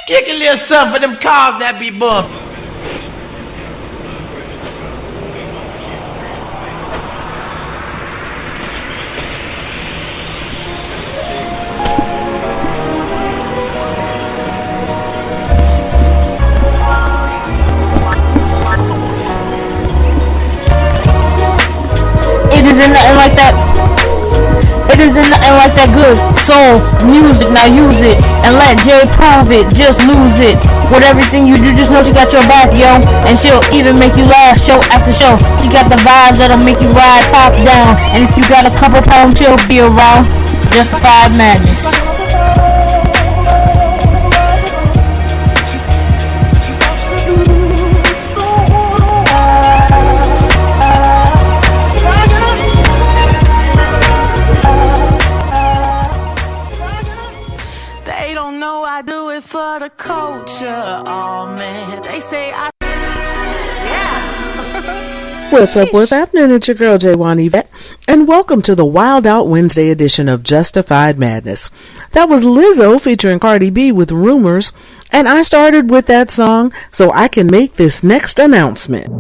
Kick a little something for them cars that be bumped. It isn't nothing like that. It isn't nothing like that good soul music. Now use it and let Jay prove it. Just lose it. With everything you do, just know she got your back, yo. And she'll even make you laugh show after show. She got the vibes that'll make you ride top down. And if you got a couple pounds, she'll be around. Justified madness. I do it for the culture, oh man. They say I, yeah. What's happening? It's your girl J'Wan Yvette, and welcome to the Wildout Wednesday edition of Justified Madness. That was Lizzo featuring Cardi B with Rumors, and I started with that song so I can make this next announcement.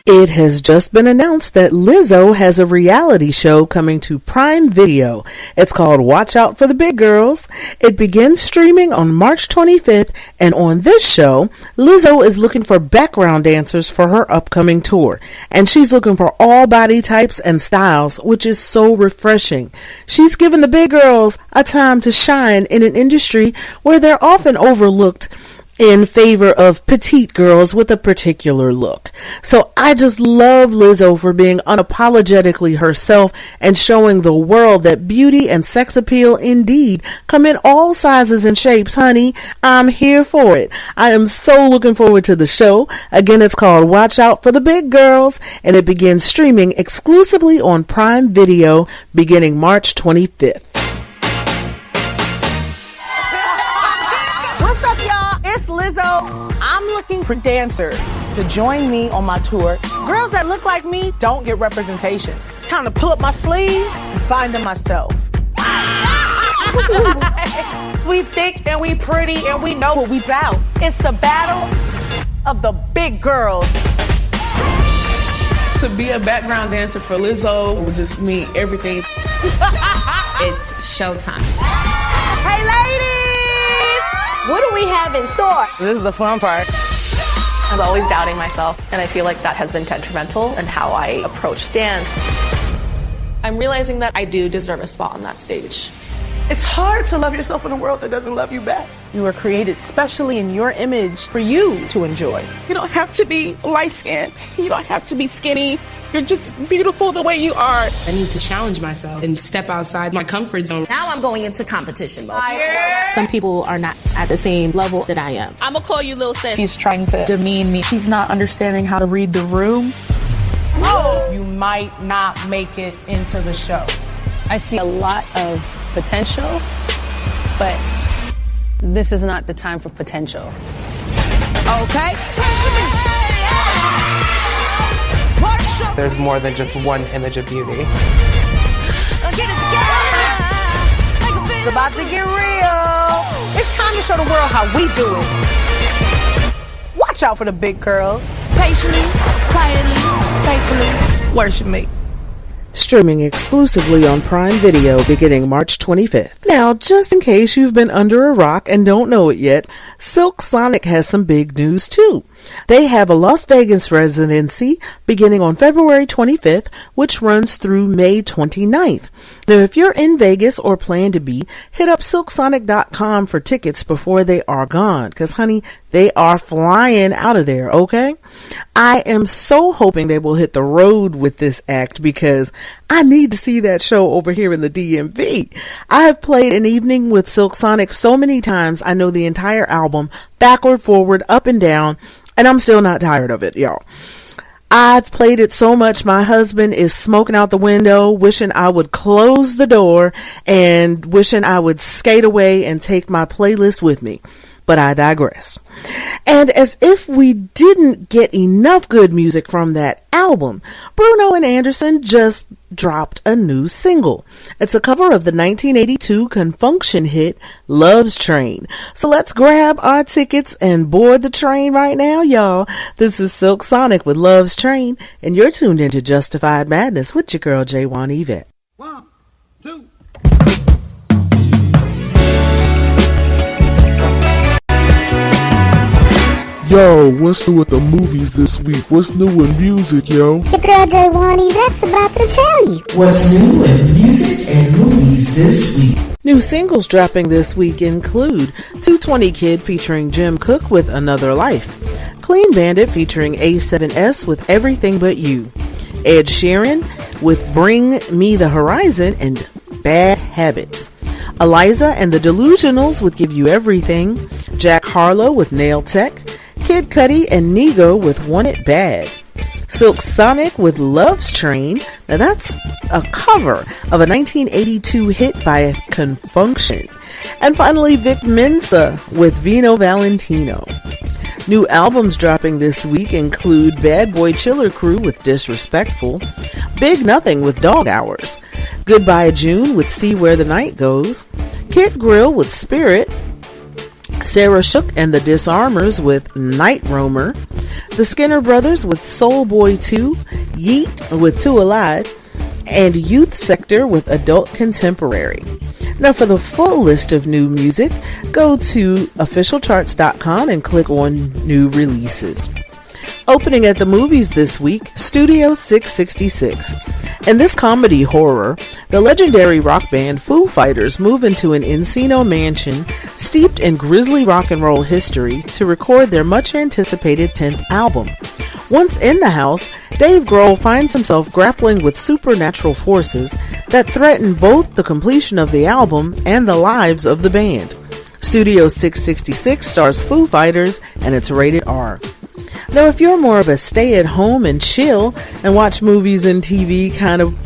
It has just been announced that Lizzo has a reality show coming to Prime Video. It's called Watch Out for the Big Girls. It begins streaming on March 25th, and on this show, Lizzo is looking for background dancers for her upcoming tour. And she's looking for all body types and styles, which is so refreshing. She's given the big girls a time to shine in an industry where they're often overlooked in favor of petite girls with a particular look. So I just love Lizzo for being unapologetically herself and showing the world that beauty and sex appeal indeed come in all sizes and shapes, honey. I'm here for it. I am so looking forward to the show. Again, it's called Watch Out for the Big Girls, and it begins streaming exclusively on Prime Video beginning March 25th. It's Lizzo. I'm looking for dancers to join me on my tour. Girls that look like me don't get representation. Time to pull up my sleeves and find them myself. We thick and we pretty and we know what we bout. It's the battle of the big girls. To be a background dancer for Lizzo would just mean everything. It's showtime. Hey, ladies! What do we have in store? This is the fun part. I was always doubting myself, and I feel like that has been detrimental in how I approach dance. I'm realizing that I do deserve a spot on that stage. It's hard to love yourself in a world that doesn't love you back. You were created specially in your image for you to enjoy. You don't have to be light-skinned. You don't have to be skinny. You're just beautiful the way you are. I need to challenge myself and step outside my comfort zone. Now I'm going into competition mode. Some people are not at the same level that I am. I'm gonna call you Lil Sis. He's trying to demean me. She's not understanding how to read the room. Oh. You might not make it into the show. I see a lot of potential, but this is not the time for potential. Okay. There's more than just one image of beauty. It's about to get real. It's time to show the world how we do it. Watch out for the big girls. Patiently, quietly, faithfully, worship me. Streaming exclusively on Prime Video beginning March 25th. Now, just in case you've been under a rock and don't know it yet, Silk Sonic has some big news too. They have a Las Vegas residency beginning on February 25th, which runs through May 29th. Now, if you're in Vegas or plan to be, hit up silksonic.com for tickets before they are gone, because, honey, they are flying out of there, okay? I am so hoping they will hit the road with this act because I need to see that show over here in the DMV. I have played an evening with Silk Sonic so many times, I know the entire album, backward, forward, up and down, and I'm still not tired of it, y'all. I've played it so much, my husband is smoking out the window, wishing I would close the door and wishing I would skate away and take my playlist with me. But I digress. And as if we didn't get enough good music from that album, Bruno and Anderson just dropped a new single. It's a cover of the 1982 Confunction hit Love's Train. So let's grab our tickets and board the train right now, y'all. This is Silk Sonic with Love's Train, and you're tuned into Justified Madness with your girl J'Wan Yvette. 1, 2. Yo, what's new with the movies this week? What's new in music, yo? Your girl J'Wan Yvette's about to tell you. What's new in music and movies this week? New singles dropping this week include 220 Kid featuring Jim Cook with Another Life, Clean Bandit featuring A7S with Everything But You, H.E.R with Bring Me the Horizon and Bad Habits, Eliza and the Delusionals with Give You Everything, Jack Harlow with Nail Tech, Kid Cudi and Nigo with Want It Bad, Silk Sonic with Love's Train. Now that's a cover of a 1982 hit by Confunction. And finally Vic Mensa with Vino Valentino. New albums dropping this week include Bad Boy Chiller Crew with Disrespectful, Big Nothing with Dog Hours, Goodbye June with See Where the Night Goes, Kid Grill with Spirit, Sarah Shook and the Disarmers with Night Roamer, the Skinner Brothers with Soul Boy 2, Yeet with Two Alive, and Youth Sector with Adult Contemporary. Now for the full list of new music, go to officialcharts.com and click on New Releases. Opening at the movies this week, Studio 666. In this comedy horror, the legendary rock band Foo Fighters move into an Encino mansion steeped in grisly rock and roll history to record their much-anticipated 10th album. Once in the house, Dave Grohl finds himself grappling with supernatural forces that threaten both the completion of the album and the lives of the band. Studio 666 stars Foo Fighters, and it's rated R. Now, if you're more of a stay-at-home and chill and watch movies and TV kind of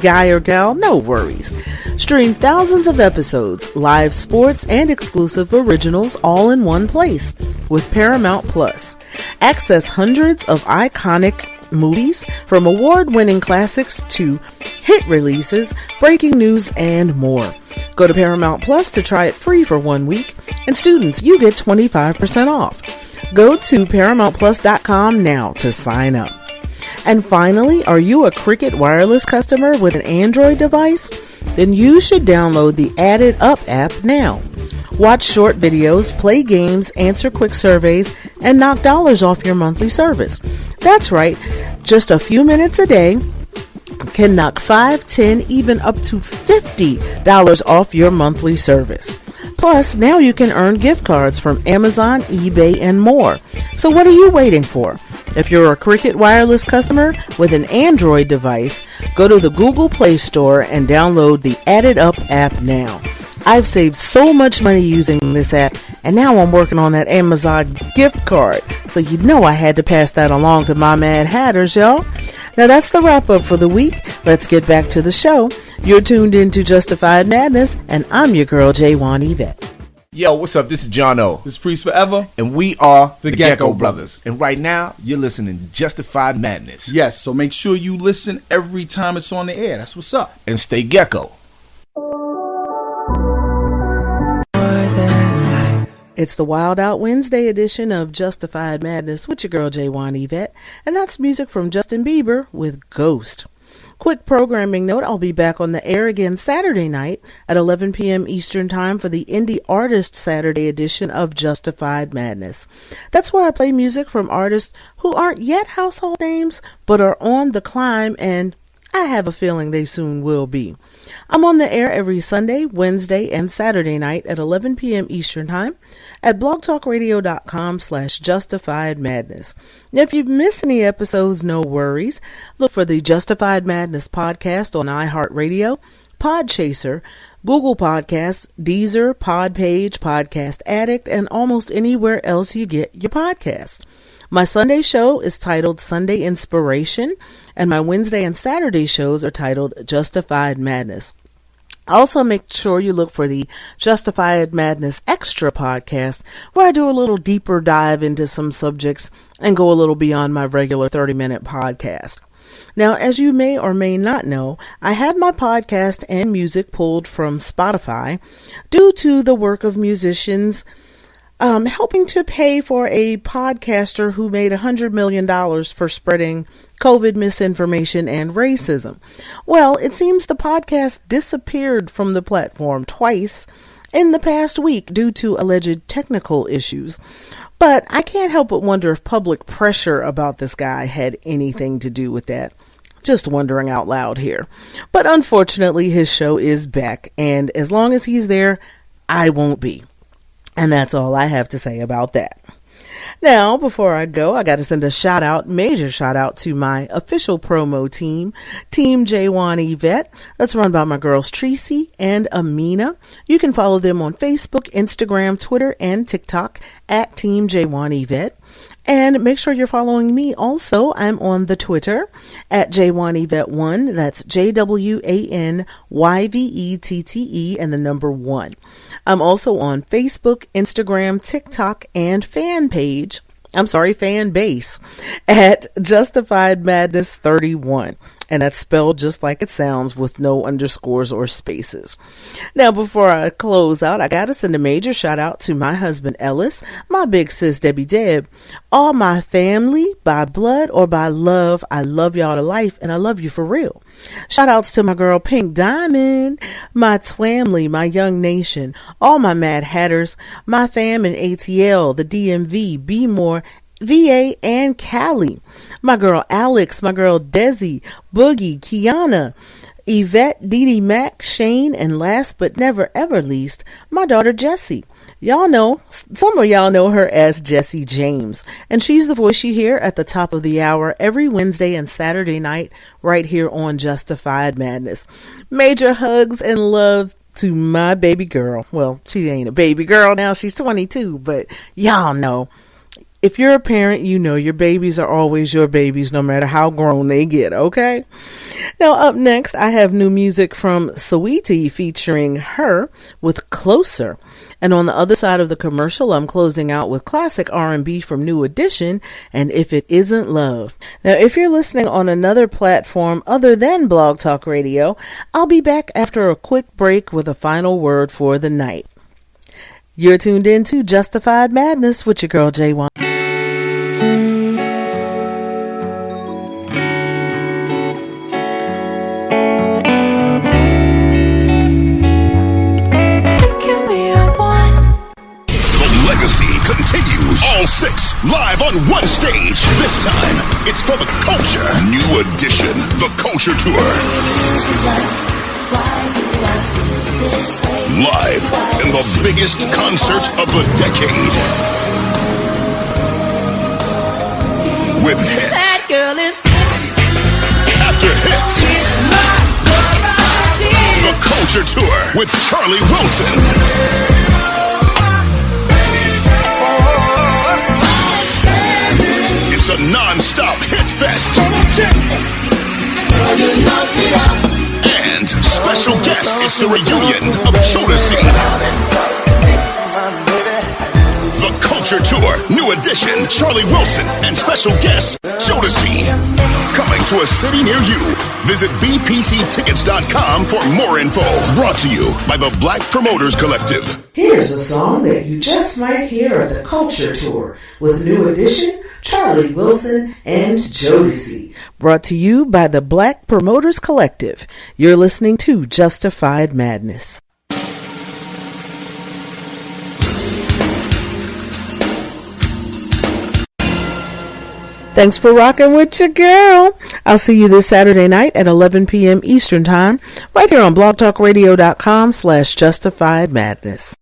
guy or gal, no worries. Stream thousands of episodes, live sports, and exclusive originals all in one place with Paramount Plus. Access hundreds of iconic movies, from award-winning classics to hit releases, breaking news, and more. Go to Paramount Plus to try it free for 1 week, and students, you get 25% off. Go to ParamountPlus.com now to sign up. And finally, are you a Cricket Wireless customer with an Android device? Then you should download the Added Up app now. Watch short videos, play games, answer quick surveys, and knock dollars off your monthly service. That's right, just a few minutes a day can knock $5, $10, even up to $50 off your monthly service. Plus, now you can earn gift cards from Amazon, eBay, and more. So what are you waiting for? If you're a Cricket Wireless customer with an Android device, go to the Google Play Store and download the Added Up app now. I've saved so much money using this app, and now I'm working on that Amazon gift card. So you know I had to pass that along to my Mad Hatters, y'all. Now that's the wrap up for the week. Let's get back to the show. You're tuned into Justified Madness, and I'm your girl J'Wan Yvette. Yo, what's up? This is John O. This is Priest Forever. And we are the Gecko Brothers. And right now, you're listening to Justified Madness. Yes, so make sure you listen every time it's on the air. That's what's up. And stay gecko. It's the Wildout Wednesday edition of Justified Madness with your girl J'Wan Yvette, and that's music from Justin Bieber with Ghost. Quick programming note, I'll be back on the air again Saturday night at 11 p.m. Eastern Time for the Indie Artist Saturday edition of Justified Madness. That's where I play music from artists who aren't yet household names, but are on the climb, and I have a feeling they soon will be. I'm on the air every Sunday, Wednesday, and Saturday night at 11 p.m. Eastern Time at blogtalkradio.com/justifiedmadness. Now, if you've missed any episodes, no worries. Look for the Justified Madness podcast on iHeartRadio, Podchaser, Google Podcasts, Deezer, Podpage, Podcast Addict, and almost anywhere else you get your podcasts. My Sunday show is titled Sunday Inspiration, and my Wednesday and Saturday shows are titled Justified Madness. Also, make sure you look for the Justified Madness Extra podcast, where I do a little deeper dive into some subjects and go a little beyond my regular 30-minute podcast. Now, as you may or may not know, I had my podcast and music pulled from Spotify due to the work of musicians helping to pay for a podcaster who made $100 million for spreading COVID misinformation and racism. Well, it seems the podcast disappeared from the platform twice in the past week due to alleged technical issues. But I can't help but wonder if public pressure about this guy had anything to do with that. Just wondering out loud here. But unfortunately, his show is back, and as long as he's there, I won't be. And that's all I have to say about that. Now, before I go, I got to send a major shout out to my official promo team, Team J'Wan Yvette. That's run by my girls Tracy and Amina. You can follow them on Facebook, Instagram, Twitter, and TikTok at Team J'Wan Yvette. And make sure you're following me also. I'm on the Twitter at J'Wan Yvette1. That's JWANYVETTE and the number 1. I'm also on Facebook, Instagram, TikTok, and fan base at Justified Madness 31. And that's spelled just like it sounds with no underscores or spaces. Now, before I close out, I got to send a major shout out to my husband, Ellis, my big sis, Debbie Deb, all my family by blood or by love. I love y'all to life, and I love you for real. Shout outs to my girl, Pink Diamond, my twamly, my young nation, all my Mad Hatters, my fam in ATL, the DMV, Be More, VA, and Cali. My girl Alex, my girl Desi, Boogie, Kiana, Yvette, Dee Mac, Shane, and last but never ever least, my daughter Jessie. Some of y'all know her as Jessie James, and she's the voice you hear at the top of the hour every Wednesday and Saturday night right here on Justified Madness. Major hugs and love to my baby girl. Well, she ain't a baby girl now, she's 22, but y'all know. If you're a parent, you know your babies are always your babies, no matter how grown they get, okay? Now, up next, I have new music from Saweetie featuring H.E.R with Closer. And on the other side of the commercial, I'm closing out with classic R&B from New Edition and If It Isn't Love. Now, if you're listening on another platform other than Blog Talk Radio, I'll be back after a quick break with a final word for the night. You're tuned in to Justified Madness with your girl, J'Wan. All 6 live on one stage. This time, it's for the culture. New Edition, the Culture Tour. Live in the biggest concert of the decade. With hits. That girl is after hits. The Culture Tour with Charlie Wilson. It's a non-stop hit fest. And special guest, it's the reunion of Jodeci. The Culture Tour, New Edition, Charlie Wilson, and special guest, Jodeci. Coming to a city near you. Visit bpctickets.com for more info. Brought to you by the Black Promoters Collective. Here's a song that you just might hear at the Culture Tour with New Edition, Charlie Wilson, and Jodeci. Brought to you by the Black Promoters Collective. You're listening to Justified Madness. Thanks for rocking with your girl. I'll see you this Saturday night at 11 p.m. Eastern Time, right here on blogtalkradio.com/justifiedmadness.